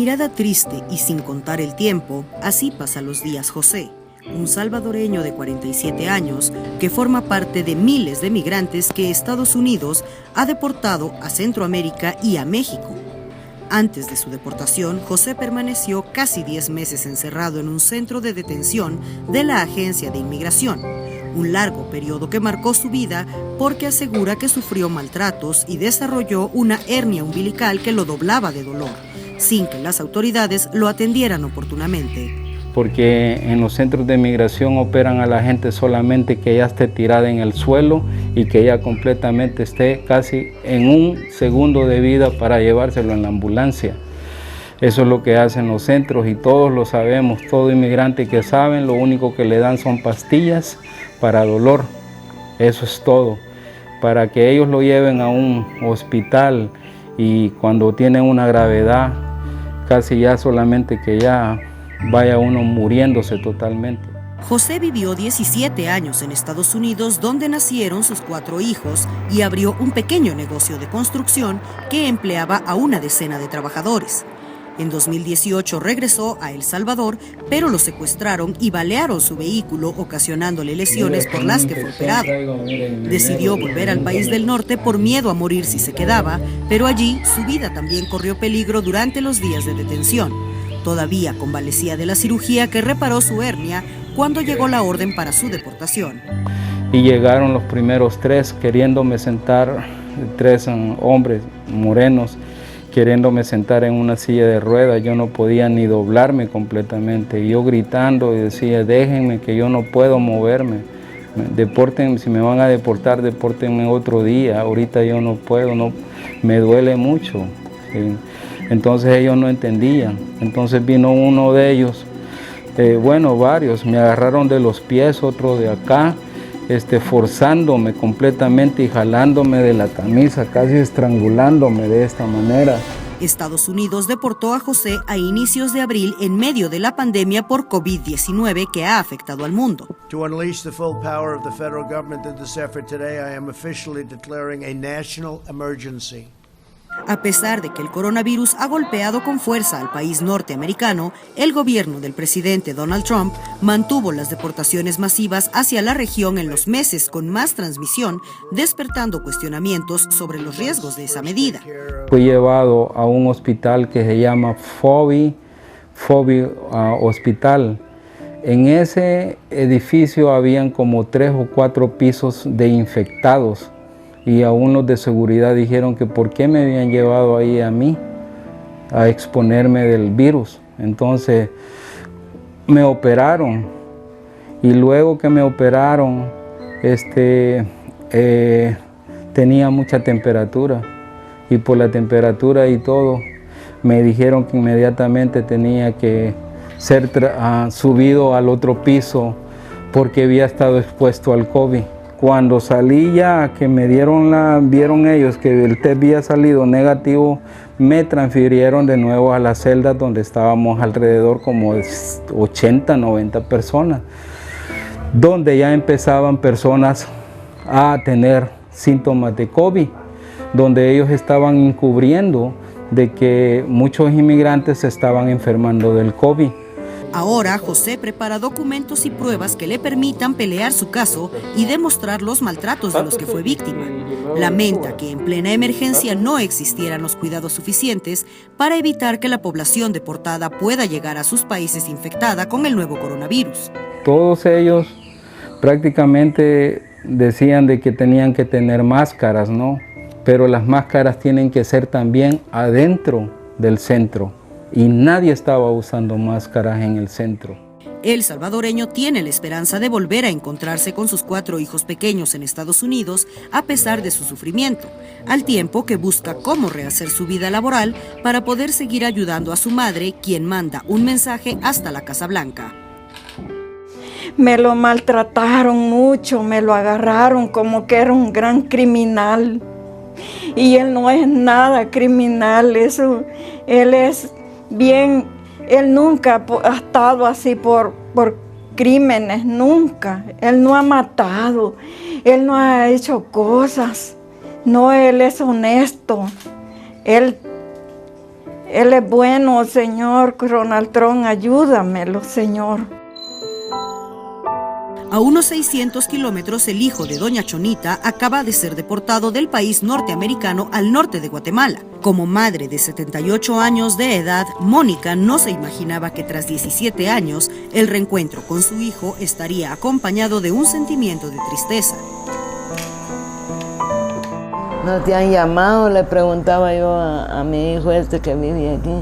mirada triste y sin contar el tiempo, así pasa los días José, un salvadoreño de 47 años que forma parte de miles de migrantes que Estados Unidos ha deportado a Centroamérica y a México. Antes de su deportación, José permaneció casi 10 meses encerrado en un centro de detención de la Agencia de Inmigración, un largo periodo que marcó su vida porque asegura que sufrió maltratos y desarrolló una hernia umbilical que lo doblaba de dolor, sin que las autoridades lo atendieran oportunamente. Porque en los centros de migración operan a la gente solamente que ya esté tirada en el suelo y que ya completamente esté casi en un segundo de vida para llevárselo en la ambulancia. Eso es lo que hacen los centros y todos lo sabemos, todo inmigrante que saben, lo único que le dan son pastillas para dolor, eso es todo. Para que ellos lo lleven a un hospital y cuando tienen una gravedad, casi ya solamente que ya vaya uno muriéndose totalmente. José vivió 17 años en Estados Unidos, donde nacieron sus 4 hijos, y abrió un pequeño negocio de construcción que empleaba a una decena de trabajadores. En 2018 regresó a El Salvador, pero lo secuestraron y balearon su vehículo, ocasionándole lesiones por las que fue operado. Decidió volver al país del norte por miedo a morir si se quedaba, pero allí su vida también corrió peligro durante los días de detención. Todavía convalecía de la cirugía que reparó su hernia cuando llegó la orden para su deportación. Y llegaron los primeros 3 queriéndome sentar, 3 hombres morenos, queriéndome sentar en una silla de ruedas. Yo no podía ni doblarme completamente. Y yo gritando y decía, déjenme que yo no puedo moverme. Deporten, si me van a deportar, depórtenme otro día. Ahorita yo no puedo, no, me duele mucho. ¿Sí? Entonces ellos no entendían. Entonces vino uno de ellos, varios, me agarraron de los pies, otro de acá, forzándome completamente y jalándome de la camisa, casi estrangulándome de esta manera. Estados Unidos deportó a José a inicios de abril en medio de la pandemia por COVID-19 que ha afectado al mundo. To unleash the full power of the federal government in this effort today, I am officially declaring a national emergency. A pesar de que el coronavirus ha golpeado con fuerza al país norteamericano, el gobierno del presidente Donald Trump mantuvo las deportaciones masivas hacia la región en los meses con más transmisión, despertando cuestionamientos sobre los riesgos de esa medida. Fui llevado a un hospital que se llama Fobi Hospital. En ese edificio habían como 3 o 4 pisos de infectados. Y aún los de seguridad dijeron que por qué me habían llevado ahí a mí a exponerme del virus. Entonces me operaron y luego que me operaron tenía mucha temperatura y por la temperatura y todo me dijeron que inmediatamente tenía que ser subido al otro piso porque había estado expuesto al COVID. Cuando salí ya, que me vieron ellos que el test había salido negativo, me transfirieron de nuevo a la celda donde estábamos alrededor como 80, 90 personas, donde ya empezaban personas a tener síntomas de COVID, donde ellos estaban encubriendo de que muchos inmigrantes se estaban enfermando del COVID. Ahora, José prepara documentos y pruebas que le permitan pelear su caso y demostrar los maltratos de los que fue víctima. Lamenta que en plena emergencia no existieran los cuidados suficientes para evitar que la población deportada pueda llegar a sus países infectada con el nuevo coronavirus. Todos ellos prácticamente decían de que tenían que tener máscaras, ¿no? Pero las máscaras tienen que ser también adentro del centro. Y nadie estaba usando máscaras en el centro. El salvadoreño tiene la esperanza de volver a encontrarse con sus 4 hijos pequeños en Estados Unidos a pesar de su sufrimiento, al tiempo que busca cómo rehacer su vida laboral para poder seguir ayudando a su madre, quien manda un mensaje hasta la Casa Blanca. Me lo maltrataron mucho, me lo agarraron como que era un gran criminal. Y él no es nada criminal, él es bien, él nunca ha estado así por crímenes, nunca. Él no ha matado, él no ha hecho cosas. No, él es honesto. Él Él es bueno, Señor. Ronald Trump, ayúdamelo, Señor. A unos 600 kilómetros, el hijo de doña Chonita acaba de ser deportado del país norteamericano al norte de Guatemala. Como madre de 78 años de edad, Mónica no se imaginaba que tras 17 años, el reencuentro con su hijo estaría acompañado de un sentimiento de tristeza. ¿No te han llamado? Le preguntaba yo a mi hijo que vive aquí.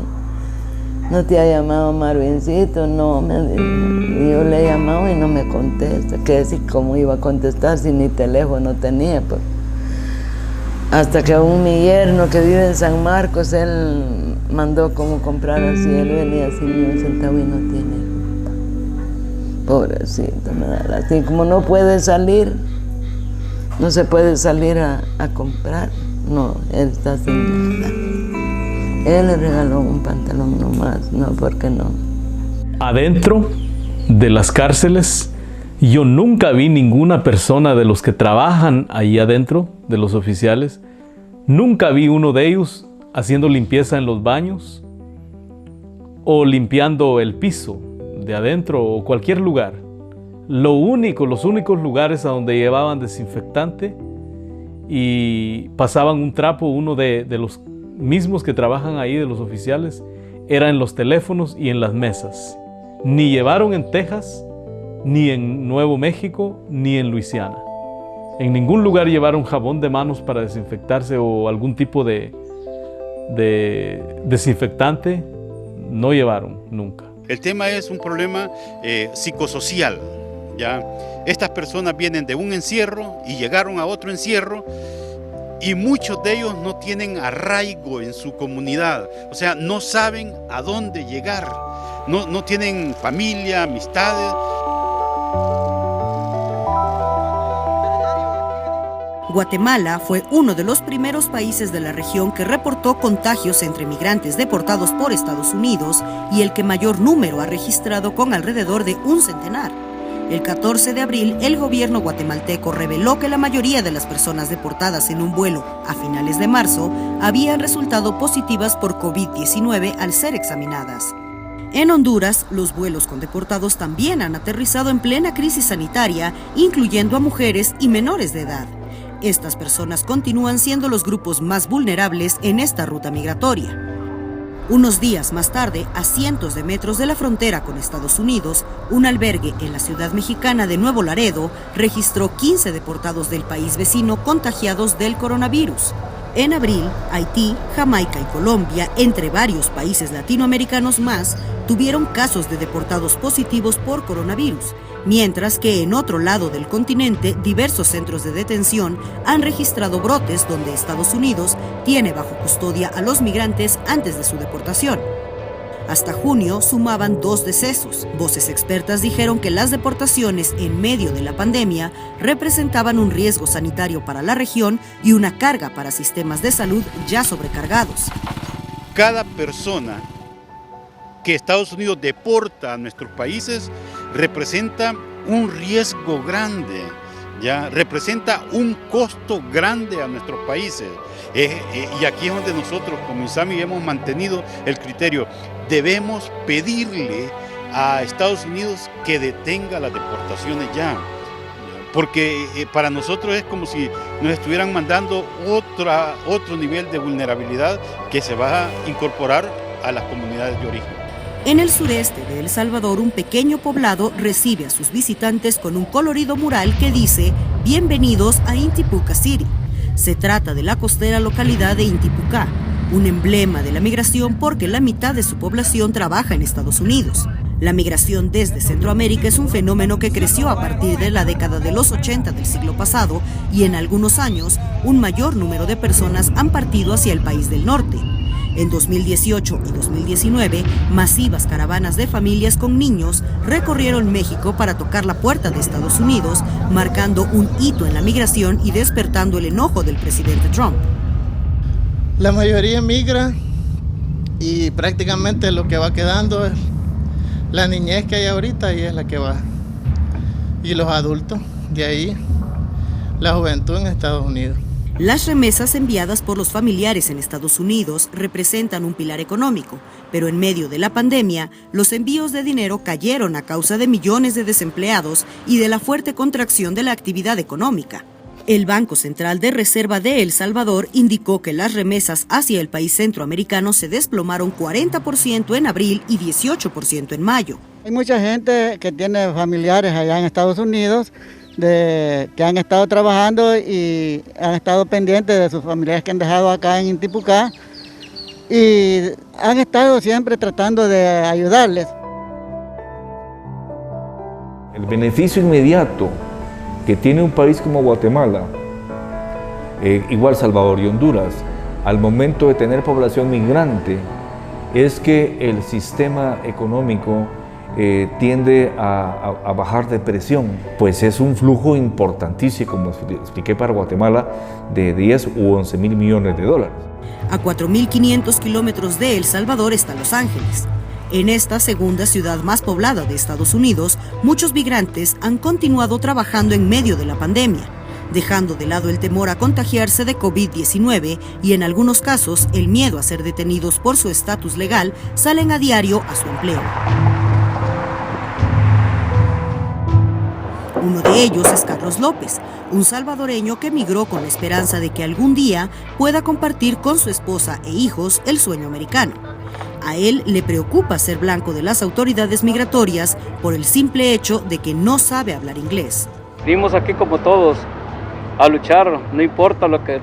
¿No te ha llamado Marvincito? No, me dijo. Y yo le he llamado y no me contesta. Que decir, ¿cómo iba a contestar si ni teléfono tenía? Pues. Hasta que mi yerno que vive en San Marcos, él mandó como comprar así. Él venía sin un centavo y no tiene. Pobrecito, me da lástima. Como no puede salir, no se puede salir a comprar. No, él está sin nada. Él le regaló un pantalón nomás, no, ¿por qué no? Adentro de las cárceles, yo nunca vi ninguna persona de los que trabajan ahí adentro, de los oficiales, nunca vi uno de ellos haciendo limpieza en los baños o limpiando el piso de adentro o cualquier lugar. Los únicos lugares a donde llevaban desinfectante y pasaban un trapo, uno de los mismos que trabajan ahí, de los oficiales, era en los teléfonos y en las mesas. Ni llevaron en Texas, ni en Nuevo México, ni en Luisiana. En ningún lugar llevaron jabón de manos para desinfectarse o algún tipo de desinfectante. No llevaron nunca. El tema es un problema psicosocial, ¿ya? Estas personas vienen de un encierro y llegaron a otro encierro, y muchos de ellos no tienen arraigo en su comunidad, o sea, no saben a dónde llegar, no tienen familia, amistades. Guatemala fue uno de los primeros países de la región que reportó contagios entre migrantes deportados por Estados Unidos y el que mayor número ha registrado, con alrededor de un centenar. El 14 de abril, el gobierno guatemalteco reveló que la mayoría de las personas deportadas en un vuelo a finales de marzo habían resultado positivas por COVID-19 al ser examinadas. En Honduras, los vuelos con deportados también han aterrizado en plena crisis sanitaria, incluyendo a mujeres y menores de edad. Estas personas continúan siendo los grupos más vulnerables en esta ruta migratoria. Unos días más tarde, a cientos de metros de la frontera con Estados Unidos, un albergue en la ciudad mexicana de Nuevo Laredo registró 15 deportados del país vecino contagiados del coronavirus. En abril, Haití, Jamaica y Colombia, entre varios países latinoamericanos más, tuvieron casos de deportados positivos por coronavirus, mientras que en otro lado del continente, diversos centros de detención han registrado brotes donde Estados Unidos tiene bajo custodia a los migrantes antes de su deportación. Hasta junio sumaban 2 decesos. Voces expertas dijeron que las deportaciones en medio de la pandemia representaban un riesgo sanitario para la región y una carga para sistemas de salud ya sobrecargados. Cada persona que Estados Unidos deporta a nuestros países representa un riesgo grande, ¿ya? Representa un costo grande a nuestros países. Y aquí es donde nosotros como INSAMI hemos mantenido el criterio. Debemos pedirle a Estados Unidos que detenga las deportaciones ya, porque para nosotros es como si nos estuvieran mandando otro nivel de vulnerabilidad que se va a incorporar a las comunidades de origen. En el sureste de El Salvador, un pequeño poblado recibe a sus visitantes con un colorido mural que dice «Bienvenidos a Intipucá City». Se trata de la costera localidad de Intipucá, un emblema de la migración porque la mitad de su población trabaja en Estados Unidos. La migración desde Centroamérica es un fenómeno que creció a partir de la década de los 80 del siglo pasado y en algunos años un mayor número de personas han partido hacia el país del norte. En 2018 y 2019, masivas caravanas de familias con niños recorrieron México para tocar la puerta de Estados Unidos, marcando un hito en la migración y despertando el enojo del presidente Trump. La mayoría migra y prácticamente lo que va quedando es la niñez que hay ahorita y es la que va. Y los adultos, de ahí la juventud en Estados Unidos. Las remesas enviadas por los familiares en Estados Unidos representan un pilar económico, pero en medio de la pandemia, los envíos de dinero cayeron a causa de millones de desempleados y de la fuerte contracción de la actividad económica. El Banco Central de Reserva de El Salvador indicó que las remesas hacia el país centroamericano se desplomaron 40% en abril y 18% en mayo. Hay mucha gente que tiene familiares allá en Estados Unidos que han estado trabajando y han estado pendientes de sus familiares que han dejado acá en Intipucá y han estado siempre tratando de ayudarles. El beneficio inmediato que tiene un país como Guatemala, igual Salvador y Honduras, al momento de tener población migrante, es que el sistema económico tiende a bajar de presión, pues es un flujo importantísimo, como expliqué, para Guatemala, de 10 u 11 mil millones de dólares. A 4.500 kilómetros de El Salvador está Los Ángeles. En esta segunda ciudad más poblada de Estados Unidos, muchos migrantes han continuado trabajando en medio de la pandemia, dejando de lado el temor a contagiarse de COVID-19 y en algunos casos el miedo a ser detenidos por su estatus legal, salen a diario a su empleo. Uno de ellos es Carlos López, un salvadoreño que emigró con la esperanza de que algún día pueda compartir con su esposa e hijos el sueño americano. A él le preocupa ser blanco de las autoridades migratorias por el simple hecho de que no sabe hablar inglés. Venimos aquí como todos a luchar, no importa lo que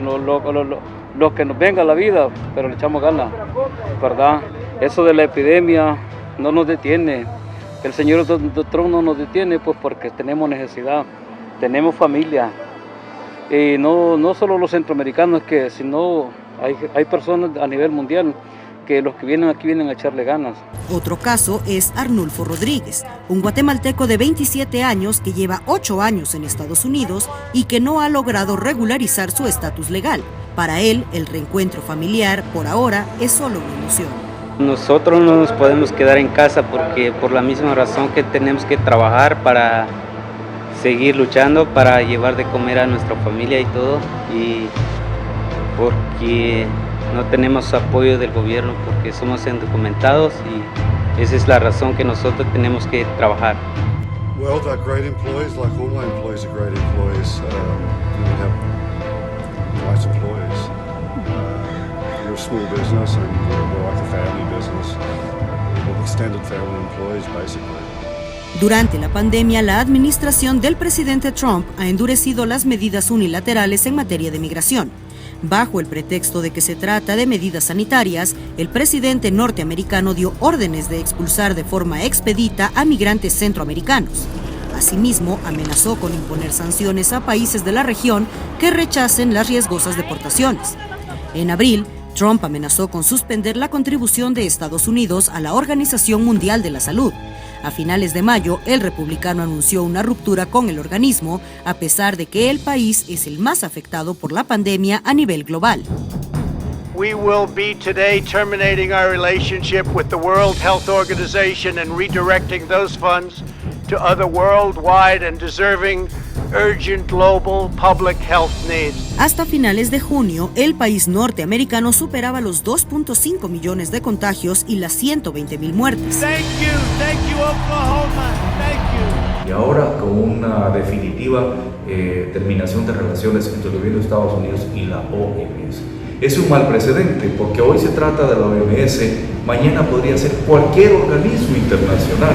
nos venga a la vida, pero le echamos ganas, ¿verdad? Eso de la epidemia no nos detiene. El señor Trump no nos detiene pues porque tenemos necesidad, tenemos familia. Y no solo los centroamericanos, sino hay personas a nivel mundial que los que vienen aquí vienen a echarle ganas. Otro caso es Arnulfo Rodríguez, un guatemalteco de 27 años que lleva 8 años en Estados Unidos y que no ha logrado regularizar su estatus legal. Para él, el reencuentro familiar, por ahora, es solo una ilusión. Nosotros no nos podemos quedar en casa porque por la misma razón que tenemos que trabajar para seguir luchando, para llevar de comer a nuestra familia y todo, y porque no tenemos apoyo del gobierno porque somos indocumentados y esa es la razón que nosotros tenemos que trabajar. Well, they're great employees, like all my employees are great employees. We have nice employees. We're a small business and we're like a family business. We're extended family employees, basically. Durante la pandemia, la administración del presidente Trump ha endurecido las medidas unilaterales en materia de migración. Bajo el pretexto de que se trata de medidas sanitarias, el presidente norteamericano dio órdenes de expulsar de forma expedita a migrantes centroamericanos. Asimismo, amenazó con imponer sanciones a países de la región que rechacen las riesgosas deportaciones. En abril, Trump amenazó con suspender la contribución de Estados Unidos a la Organización Mundial de la Salud. A finales de mayo, el republicano anunció una ruptura con el organismo, a pesar de que el país es el más afectado por la pandemia a nivel global. We will be today terminating our relationship with the World Health Organization and redirecting those funds to other worldwide and deserving urgent global public health needs. Hasta finales de junio, el país norteamericano superaba los 2.5 millones de contagios y las 120,000 muertes. Thank you Oklahoma, thank you. Y ahora con una definitiva terminación de relaciones entre el gobierno de Estados Unidos y la OMS. Es un mal precedente porque hoy se trata de la OMS, mañana podría ser cualquier organismo internacional,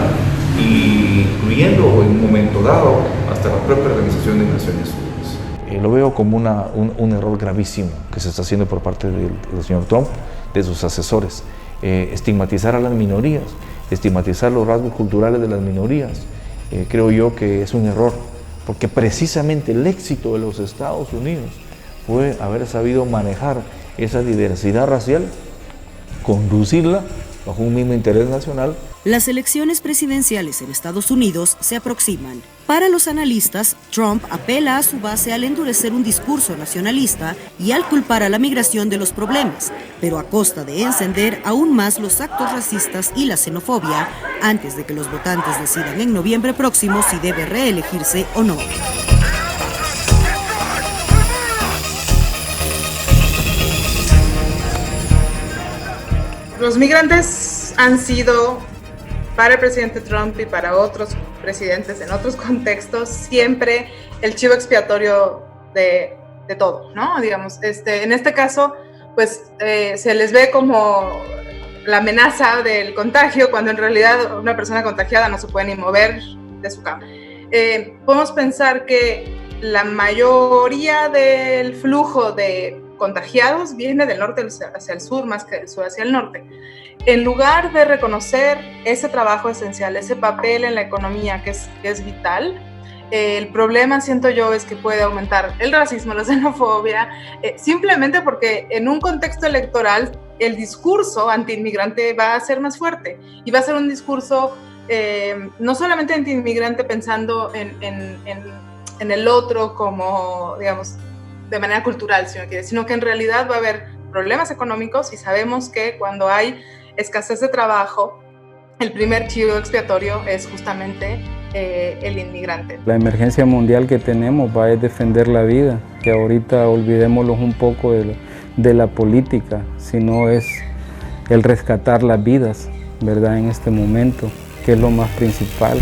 incluyendo en un momento dado hasta la propia Organización de Naciones Unidas. Lo veo como un error gravísimo que se está haciendo por parte del señor Trump, de sus asesores. Estigmatizar a las minorías, estigmatizar los rasgos culturales de las minorías, creo yo que es un error, porque precisamente el éxito de los Estados Unidos fue haber sabido manejar esa diversidad racial, conducirla bajo un mismo interés nacional. Las elecciones presidenciales en Estados Unidos se aproximan. Para los analistas, Trump apela a su base al endurecer un discurso nacionalista y al culpar a la migración de los problemas, pero a costa de encender aún más los actos racistas y la xenofobia antes de que los votantes decidan en noviembre próximo si debe reelegirse o no. Los migrantes han sido, para el presidente Trump y para otros presidentes en otros contextos, siempre el chivo expiatorio de todo, ¿no? Digamos, en este caso, pues se les ve como la amenaza del contagio, cuando en realidad una persona contagiada no se puede ni mover de su cama. Podemos pensar que la mayoría del flujo de contagiados viene del norte hacia el sur, más que del sur hacia el norte. En lugar de reconocer ese trabajo esencial, ese papel en la economía que es vital, el problema, siento yo, es que puede aumentar el racismo, la xenofobia, simplemente porque en un contexto electoral el discurso antiinmigrante va a ser más fuerte y va a ser un discurso no solamente antiinmigrante pensando en el otro como, digamos, de manera cultural, sino que en realidad va a haber problemas económicos, y sabemos que cuando hay escasez de trabajo, el primer chivo expiatorio es justamente el inmigrante. La emergencia mundial que tenemos va a defender la vida, que ahorita olvidémoslos un poco de la política, sino es el rescatar las vidas, ¿verdad? En este momento, que es lo más principal.